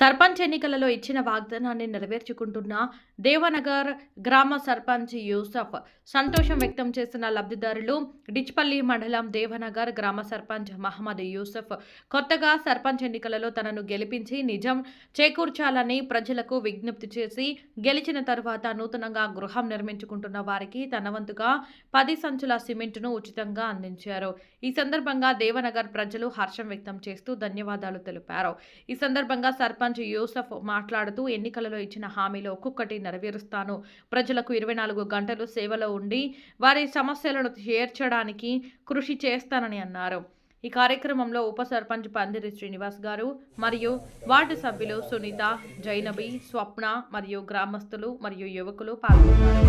సర్పంచ్ ఎన్నికలలో ఇచ్చిన వాగ్దానాన్ని నెరవేర్చుకుంటున్న దేవనగర్ గ్రామ సర్పంచ్ యూసఫ్ సంతోషం వ్యక్తం చేస్తున్న లబ్ధిదారులు డిచ్పల్లి మండలం దేవనగర్ గ్రామ సర్పంచ్ మహమ్మద్ యూసఫ్ కొత్తగా సర్పంచ్ ఎన్నికలలో తనను గెలిపించి నిజం చేకూర్చాలని ప్రజలకు విజ్ఞప్తి చేసి గెలిచిన తరువాత నూతనంగా గృహం నిర్మించుకుంటున్న వారికి తన వంతుగా 10 సంచుల సిమెంట్ను ఉచితంగా అందించారు. ఈ సందర్భంగా దేవనగర్ ప్రజలు హర్షం వ్యక్తం చేస్తూ ధన్యవాదాలు తెలిపారు. ఈ సందర్భంగా సర్పంచ్ యూసఫ్ మాట్లాడుతూ ఎన్నికలలో ఇచ్చిన హామీలు ఒక్కొక్కటి నెరవేరుస్తాను, ప్రజలకు 24 గంటలు సేవలో ఉండి వారి సమస్యలను తీర్చడానికి కృషి చేస్తానని అన్నారు. ఈ కార్యక్రమంలో ఉప సర్పంచ్ పందిరి శ్రీనివాస్ గారు మరియు వార్డు సభ్యులు సునీత, జైనబి, స్వప్న మరియు గ్రామస్తులు మరియు యువకులు పాల్గొన్నారు.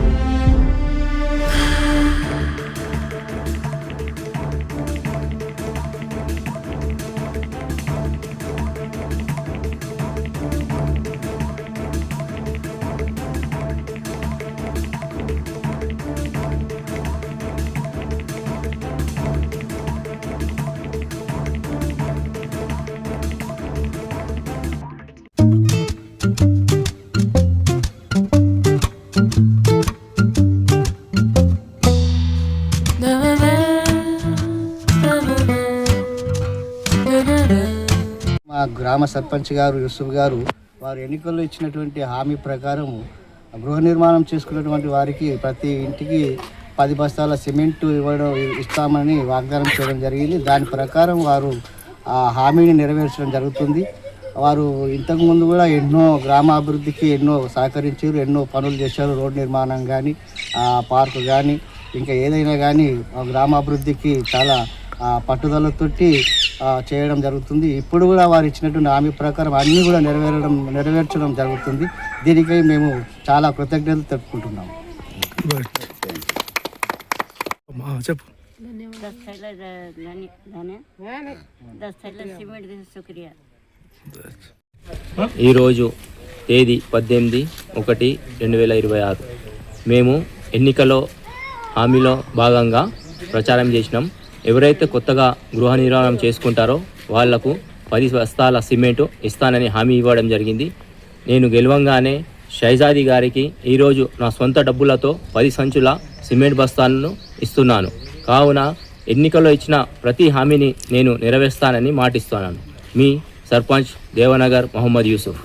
మా గ్రామ సర్పంచ్ గారు యూసుఫ్ గారు వారు ఎన్నికల్లో ఇచ్చినటువంటి హామీ ప్రకారం గృహ నిర్మాణం చేసుకున్నటువంటి వారికి ప్రతి ఇంటికి 10 బస్తాల సిమెంట్ ఇస్తామని వాగ్దానం చేయడం జరిగింది. దాని ప్రకారం వారు ఆ హామీని నెరవేర్చడం జరుగుతుంది. వారు ఇంతకుముందు కూడా ఎన్నో గ్రామాభివృద్ధికి ఎన్నో సహకరించారు, ఎన్నో పనులు చేశారు. రోడ్డు నిర్మాణం కానీ, పార్కు కానీ, ఇంకా ఏదైనా కానీ గ్రామాభివృద్ధికి చాలా పట్టుదలతోటి చేయడం జరుగుతుంది. ఇప్పుడు కూడా వారు ఇచ్చినటువంటి హామీ ప్రకారం అన్నీ కూడా నెరవేర్చడం జరుగుతుంది. దీనికై మేము చాలా కృతజ్ఞతలు తెలుపుకుంటున్నాము. ఈరోజు తేదీ 18/1/2026 మేము ఎన్నికలో హామీలో భాగంగా ప్రచారం చేసినాం. ఎవరైతే కొత్తగా గృహ నిర్మాణం చేసుకుంటారో వాళ్లకు 10 బస్తాల సిమెంటు ఇస్తానని హామీ ఇవ్వడం జరిగింది. నేను గెలవంగానే షైజాది గారికి ఈరోజు నా సొంత డబ్బులతో 10 సంచుల సిమెంట్ బస్తాలను ఇస్తున్నాను. కావున ఎన్నికల్లో ఇచ్చిన ప్రతి హామీని నేను నెరవేర్స్తానని మాటిస్తున్నాను. మీ సర్పంచ్ దేవనగర్ మహమ్మద్ యూసుఫ్.